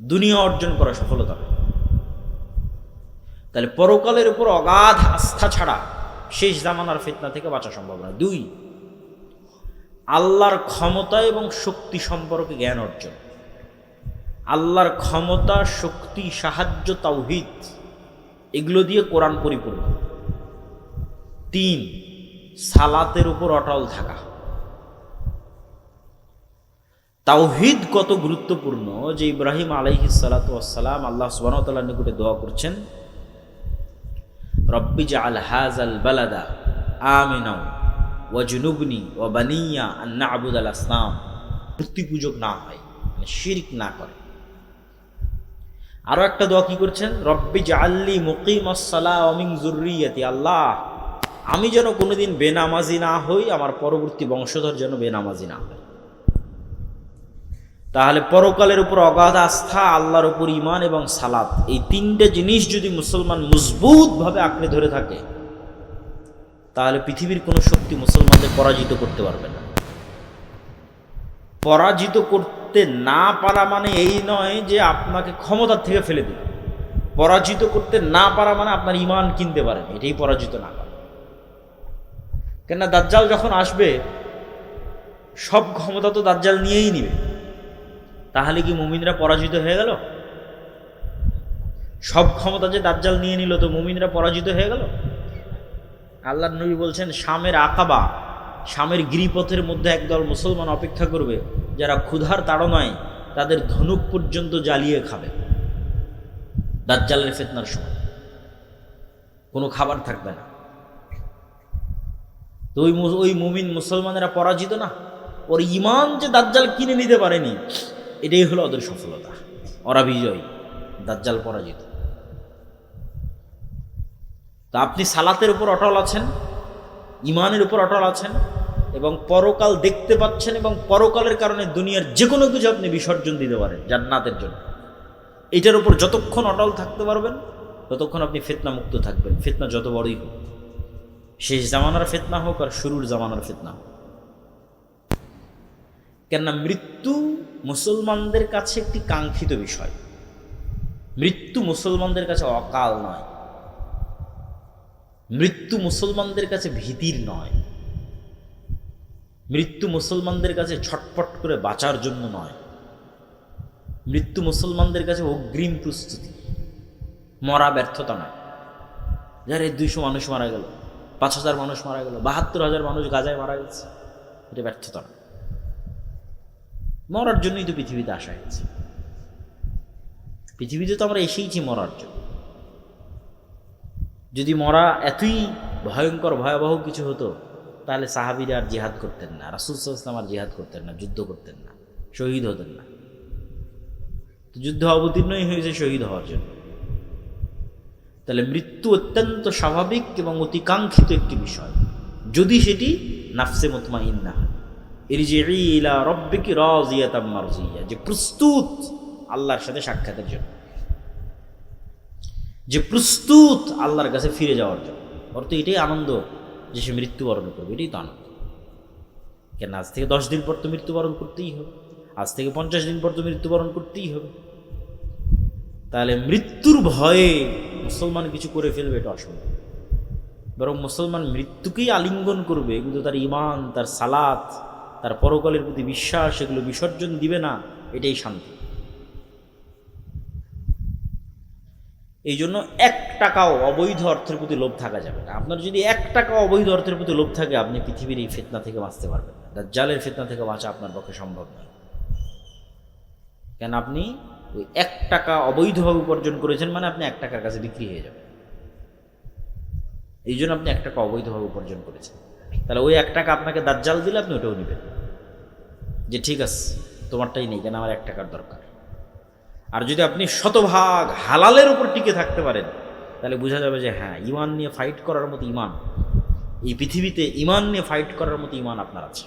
দুনিয়া অর্জন করা সফলতা নয়। তাহলে পরকালের উপর অগাধ আস্থা ছাড়া শেষ জামানার ফিতনা থেকে বাঁচা সম্ভব নয়। 2, আল্লাহর ক্ষমতা এবং শক্তি সম্পর্কে জ্ঞান অর্জন। আল্লাহর ক্ষমতা, শক্তি, সাহায্য, তাওহীদ, এগুলো দিয়ে কোরআন পরিপূর্ণ। 3, সালাতের উপর অটল থাকা। তাওহীদ কত গুরুত্বপূর্ণ যে ইব্রাহিম আলাইহিস সালাতু ওয়াস সালাম আল্লাহ সুবহানাহু ওয়া তাআলার নিকটে দোয়া করছেন, রব্বি জাআল হাযাল বালাদা আমিনা ওয়াজনুবনি ওয়া বানিয়া আন না'বুদাল আসনাম, মূর্তি পূজক না হয়, মানে শিরক না করে। আরো একটা দোয়া কি করছেন, রব্বি জাআললি মুকিমাস সালাহ ওয়া মিন যুররিয়াতি, আল্লাহ আমি যেন কোনোদিন বেনামাজি না হই, আমার পরবর্তী বংশধর যেন বেনামাজি না হয়। তাহলে পরকালের উপর অগাধ আস্থা, আল্লাহর উপর ঈমান এবং সালাত, এই 3টে জিনিস যদি মুসলমান মজবুতভাবে আঁকড়ে ধরে থাকে, তাহলে পৃথিবীর কোনো শক্তি মুসলমানদের পরাজিত করতে পারবে না। পরাজিত করতে না পারা মানে এই নয় যে আপনাকে ক্ষমতার থেকে ফেলে দিবে। পরাজিত করতে না পারা মানে আপনার ঈমান কিনতে পারেন, এটাই পরাজিত না করা। কেননা দাজ্জাল যখন আসবে, সব ক্ষমতা তো দাজ্জাল নিয়েই নিবে। তাহলে কি মুমিনরা পরাজিত হয়ে গেল? সব ক্ষমতা যে দাজ্জাল নিয়ে নিল, তো মুমিনরা পরাজিত হয়ে গেল? আল্লাহর নবী বলছেন, শামের আকাবা, শামের গিরিপথের মধ্যে একদল মুসলমান অপেক্ষা করবে, যারা ক্ষুধার তাড়নায় তাদের ধনুক পর্যন্ত জ্বালিয়ে খাবে। দাজ্জালের ফিতনার সময় কোনো খাবার থাকবে না। তো ওই মুমিন মুসলমানেরা পরাজিত না, ওর ঈমান যে দাজ্জাল কিনে নিতে পারেনি, এটাই হলো ওদের সফলতা। ওরা বিজয়ী, দাজ্জাল পরাজিত। তা আপনি সালাতের উপর অটল আছেন, ঈমানের উপর অটল আছেন, এবং পরকাল দেখতে পাচ্ছেন, এবং পরকালের কারণে দুনিয়ার যে কোনো কিছু আপনি বিসর্জন দিতে পারেন জান্নাতের জন্য। এটার উপর যতক্ষণ অটল থাকতে পারবেন, ততক্ষণ আপনি ফিতনা মুক্ত থাকবেন। ফিতনা যত বড়ই হোক, শেষ জামানার ফিতনা হোক আর শুরুর জামানার ফিতনা হোক। কেননা মৃত্যু মুসলমানদের কাছে একটি কাঙ্ক্ষিত বিষয়। মৃত্যু মুসলমানদের কাছে অকাল নয়, মৃত্যু মুসলমানদের কাছে ভীতির নয়, মৃত্যু মুসলমানদের কাছে ছটফট করে বাঁচার জন্য নয়, মৃত্যু মুসলমানদের কাছে অগ্রিম প্রস্তুতি, মরা ব্যর্থতা নয়। যার 200 মানুষ মারা গেল, 5000 মানুষ মারা গেল, 72,000 মানুষ গাজায় মারা গেছে, এটা ব্যর্থতা নয়। মরার জন্যই তো পৃথিবীতে আসা হয়েছে। পৃথিবীতে তো আমরা এসেইছি মরার জন্য। যদি মরা এতই ভয়ঙ্কর ভয়াবহ কিছু হতো, তাহলে সাহাবীরা আর জিহাদ করতেন না, রাসূল সাল্লাল্লাহু আলাইহি ওয়াসাল্লাম আর জিহাদ করতেন না, যুদ্ধ করতেন না, শহীদ হতেন না। তো যুদ্ধ অবতীর্ণই হয়েছে শহীদ হওয়ার জন্য। তাহলে মৃত্যু অত্যন্ত স্বাভাবিক এবং অতিকাঙ্ক্ষিত একটি বিষয়, যদি সেটি নাফসে মুতমাইন্না হয়। ইরজিই ইলা রাব্বিকি রাযিয়াতাম মারজিয়া, যে প্রস্তুত আল্লাহর সাথে সাক্ষাতের জন্য, যে প্রস্তুত আল্লাহর কাছে ফিরে যাওয়ার জন্য। ওর তো এটাই আনন্দ যে সে মৃত্যুবরণ করবে, এটাই তো আনন্দ। কেন আজ থেকে 10 দিন পর তো মৃত্যুবরণ করতেই হবে, আজ থেকে 50 দিন পর তো মৃত্যুবরণ করতেই হবে। তাহলে মৃত্যুর ভয়ে মুসলমান কিছু করে ফেলবে, এটা অসম্ভব। বরং মুসলমান মৃত্যুকেই আলিঙ্গন করবে, কিন্তু তার ঈমান, তার সালাত, তার পরকালের প্রতি বিশ্বাস, এগুলো বিসর্জন দিবে না, এটাই শান্তি। এই জন্য 1 টাকাও অবৈধ অর্থের প্রতি লোভ থাকা যাবে না। আপনার যদি 1 টাকা অবৈধ অর্থের প্রতি লোভ থাকে, আপনি পৃথিবীর এই ফিতনা থেকে বাঁচতে পারবেন না। দাজ্জালের ফিতনা থেকে বাঁচা আপনার পক্ষে সম্ভব নয়। কেন আপনি ওই 1 টাকা অবৈধভাবে উপার্জন করেছেন, মানে আপনি 1 টাকার কাছে বিক্রি হয়ে যাবেন। এই জন্য আপনি 1 টাকা অবৈধভাবে উপার্জন করেছেন। তাহলে ওই 1 টাকা আপনাকে দাজ্জাল দিলে আপনি ওটাও নেবেন, যে ঠিক আছে তোমারটাই নেই, কেন আমার 1 টাকার দরকার। আর যদি আপনি শতভাগ হালালের উপর টিকে থাকতে পারেন, তাহলে বোঝা যাবে যে হ্যাঁ, ঈমান নিয়ে ফাইট করার মতো ঈমান, এই পৃথিবীতে ঈমান নিয়ে ফাইট করার মতো ঈমান আপনার আছে,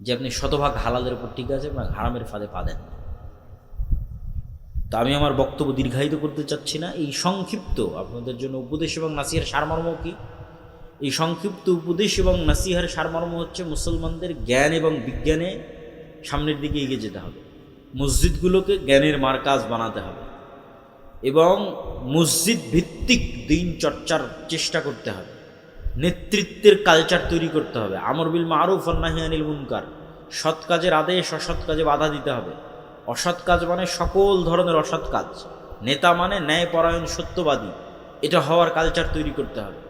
যে আপনি শতভাগ হালালের উপর টিকে আছে এবং হারামের ফাঁদে পা দেন। তা আমি আমার বক্তব্য দীর্ঘায়িত করতে চাচ্ছি না। এই সংক্ষিপ্ত আপনাদের জন্য উপদেশ এবং নাসিহার সারমর্ম কি? এই সংক্ষিপ্ত উপদেশ এবং নাসিহার সারমর্ম হচ্ছে মুসলমানদের জ্ঞান এবং বিজ্ঞানে সামনের দিকে এগিয়ে যেতে হবে, মসজিদগুলোকে জ্ঞানের মারকাজ বানাতে হবে এবং মসজিদ ভিত্তিক দিন চর্চার চেষ্টা করতে হবে, নেতৃত্বের কালচার তৈরি করতে হবে, আমর বিল মারুফ ওয়ান নাহি আনিল মুনকার, সৎ কাজের আদেশ, অসৎ কাজে বাধা দিতে হবে। অসৎ কাজ মানে সকল ধরনের অসৎ কাজ, নেতা মানে ন্যায়পরায়ণ সত্যবাদী, এটা হওয়ার কালচার তৈরি করতে হবে।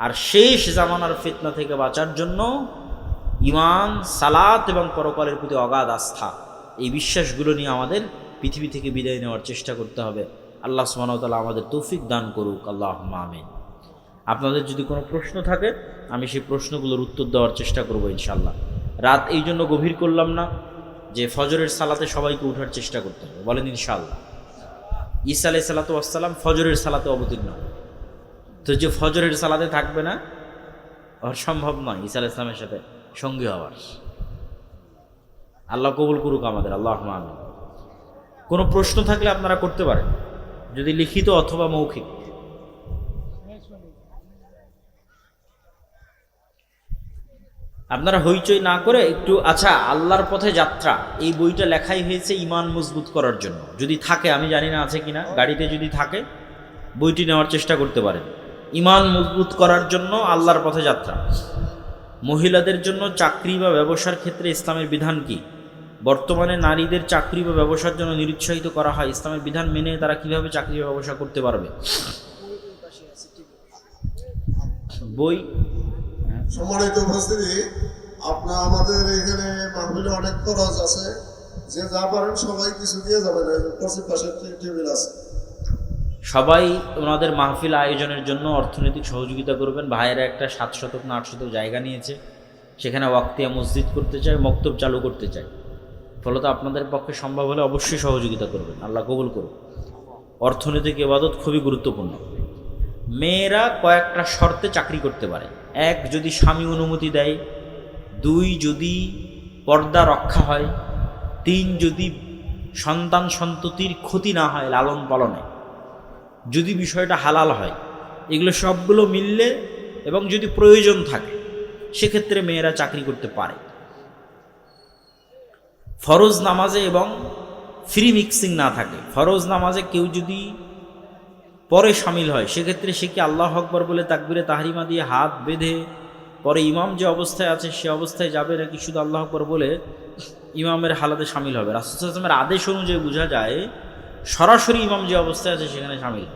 আর শেষ জামানার ফিতনা থেকে বাঁচার জন্য ঈমান, সালাত এবং পরকালের প্রতি অগাধ আস্থা, এই বিশ্বাসগুলো নিয়ে আমাদের পৃথিবী থেকে বিদায় নেওয়ার চেষ্টা করতে হবে। আল্লাহ সুবহানাহু ওয়া তাআলা আমাদের তৌফিক দান করুক, আল্লাহুম্মা আমিন। আপনাদের যদি কোনো প্রশ্ন থাকে, আমি সেই প্রশ্নগুলোর উত্তর দেওয়ার চেষ্টা করব ইনশাআল্লাহ। রাত এই জন্য গভীর করলাম না যে ফজরের সালাতে সবাইকে উঠার চেষ্টা করতে হবে, বলেন ইনশাআল্লাহ। ঈসা আলাইহিস সালাতু ওয়াস সালাম ফজরের সালাতে অবতীর্ণ, তো যে ফজরের সালাতে থাকবে না, আর সম্ভব নয় ঈসা আলাইহিস সালামের সাথে সঙ্গী হওয়ার। আল্লাহ কবুল করুক আমাদের, আল্লাহুম্মা আমিন। কোনো প্রশ্ন থাকলে আপনারা করতে পারেন, যদি লিখিত অথবা মৌখিক। আপনারা হইচই না করে একটু, আচ্ছা, আল্লাহর পথে যাত্রা, এই বইটা লেখাই হয়েছে ঈমান মজবুত করার জন্য। যদি থাকে, আমি জানি না আছে কিনা, গাড়িতে যদি থাকে বইটি নেওয়ার চেষ্টা করতে পারেন। ঈমান মজবুত করার জন্য আল্লাহর পথে যাত্রা। মহিলাদের জন্য চাকরি বা ব্যবসার ক্ষেত্রে ইসলামের বিধান কি? বর্তমানে নারীদের চাকরি বা ব্যবসার জন্য নিরুৎসাহিত করা হয়, ইসলামের বিধান মেনে তারা কিভাবে চাকরি বা ব্যবসা করতে পারবে? বই। সম্মানিত উপস্থিতি, আপনার আমাদের এখানে মাহফিলে অনেক খরচ আছে, যে যা পারেন সবাই কিছু দিয়ে যাবেন, পাশে টেবিল আছে। সবাই ওনাদের মাহফিল আয়োজনের জন্য অর্থনৈতিক সহযোগিতা করবেন। ভাইয়েরা একটা 7 শতক না 8 শতক জায়গা নিয়েছে, সেখানে ওয়াক্তিয়া মসজিদ করতে চায়, মক্তব চালু করতে চায়। ফলত আপনাদের পক্ষে সম্ভব হলে অবশ্যই সহযোগিতা করবেন, আল্লাহ কবুল করুন। অর্থনৈতিক ইবাদত খুবই গুরুত্বপূর্ণ। মেয়েরা কয়েকটা শর্তে চাকরি করতে পারে। 1, যদি স্বামী অনুমতি দেয়। 2, যদি পর্দা রক্ষা হয়। 3, যদি সন্তান সন্ততির ক্ষতি না হয় লালন পালনে, যদি বিষয়টা হালাল হয়। এগুলো সবগুলো মিললে এবং যদি প্রয়োজন থাকে, সেক্ষেত্রে মেয়েরা চাকরি করতে পারে। ফরজ নামাজে এবং ফ্রি মিক্সিং না থাকে। ফরজ নামাজে কেউ যদি পরে সামিল হয়, সেক্ষেত্রে সে কি আল্লাহু আকবার বলে তাকবীরে তাহরিমা দিয়ে হাত বেঁধে পরে ইমাম যে অবস্থায় আছে সে অবস্থায় যাবে, নাকি শুধু আল্লাহু আকবার বলে ইমামের হালাতে সামিল হবে? রাসূল সাল্লাল্লাহু আলাইহি ওয়াসাল্লামের আদেশ অনুযায়ী বোঝা যায় সরাসরি ইমাম যে অবস্থায় আছে সেখানে সামিল।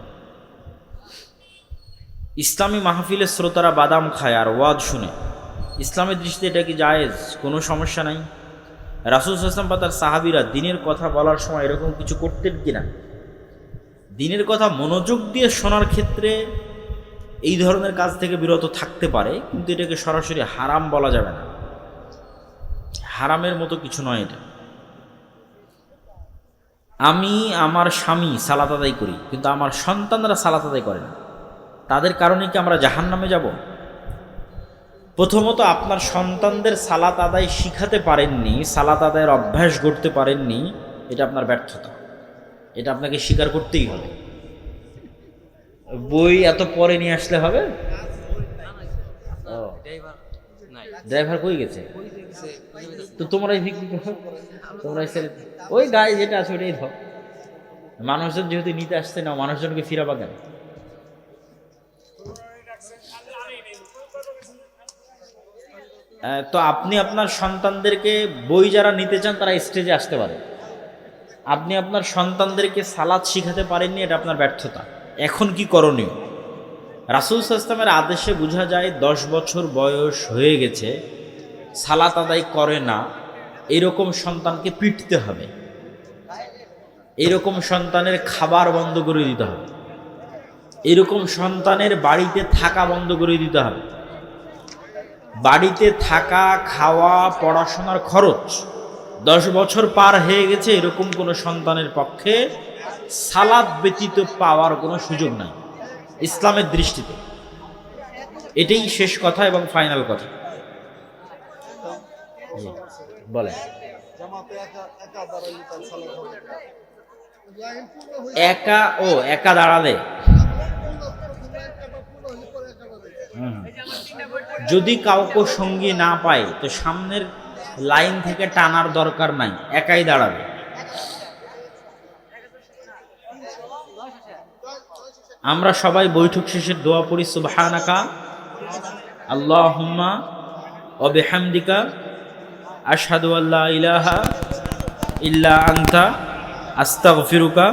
ইসলামী মাহফিলের শ্রোতারা বাদাম খায় আর ওয়াজ শুনে, ইসলামের দৃষ্টিতে এটা কি জায়েজ? কোনো সমস্যা নাই। রাসূল সাল্লাল্লাহু আলাইহি ওয়াসাল্লাম বা তার সাহাবীরা দিনের কথা বলার সময় এরকম কিছু করতেন কিনা? দিনের কথা মনোযোগ দিয়ে শোনার ক্ষেত্রে এই ধরনের কাজ থেকে বিরত থাকতে পারে, কিন্তু এটাকে সরাসরি হারাম বলা যাবে না। হারামের মতো কিছু নয় এটা। আমি আমার স্বামী সালাত আদায় করি, কিন্তু আমার সন্তানরা সালাত আদায় করে না, তাদের কারণে কি আমরা জাহান্নামে যাব? প্রথমত আপনার সন্তানদের সালাত আদায় শিখাতে পারেননি, সালাত আদায়ের অভ্যাস গড়তে পারেননি, এটা আপনার ব্যর্থতা। এটা আপনাকে স্বীকার করতেই হবে। বই এত পরে নিয়ে আসলে হবে? ড্রাইভার কই গেছে? তো তোমরাই বিক্রি করো, তোমরাই ওই গাড়ি যেটা আছে ওটাই ধর। মানুষজন যেহেতু নিতে আসছে না, মানুষজনকে ফিরাবা কেন? তো আপনি আপনার সন্তানদেরকে, বই যারা নিতে চান তারা স্টেজে আসতে পারে। আপনি আপনার সন্তানদেরকে সালাত শিখাতে পারেননি, এটা আপনার ব্যর্থতা। এখন কি করণীয়? রাসূল সাল্লাল্লাহু আলাইহি ওয়াসাল্লামের আদেশে বোঝা যায় 10 বছর বয়স হয়ে গেছে, সালাত আদায় করে না, এরকম সন্তানকে পিটতে হবে। এরকম সন্তানের খাবার বন্ধ করে দিতে হবে। এরকম সন্তানের বাড়িতে থাকা বন্ধ করে দিতে হবে। বাড়িতে থাকা, খাওয়া, পড়াশোনার খরচ 10 বছর পার হয়ে গেছে, এরকম কোনো সন্তানের পক্ষে সালাত ব্যতীত পাওয়ার কোনো সুযোগ নাই ইসলামের দৃষ্টিতে। এটাই শেষ কথা এবং ফাইনাল কথা। বলেন, একা দাঁড়ালে যদি কাউকে সঙ্গী না পায় তো সামনের লাইন থেকে টানার দরকার নাই, একাই দাঁড়াবে। আমরা সবাই বৈঠক শেষে দোয়া পড়ি, সুবহানাকা আল্লাহুম্মা ওয়া বিহামদিকা আশহাদু আল্লা ইলাহা ইল্লা আনতা আস্তাগফিরুকা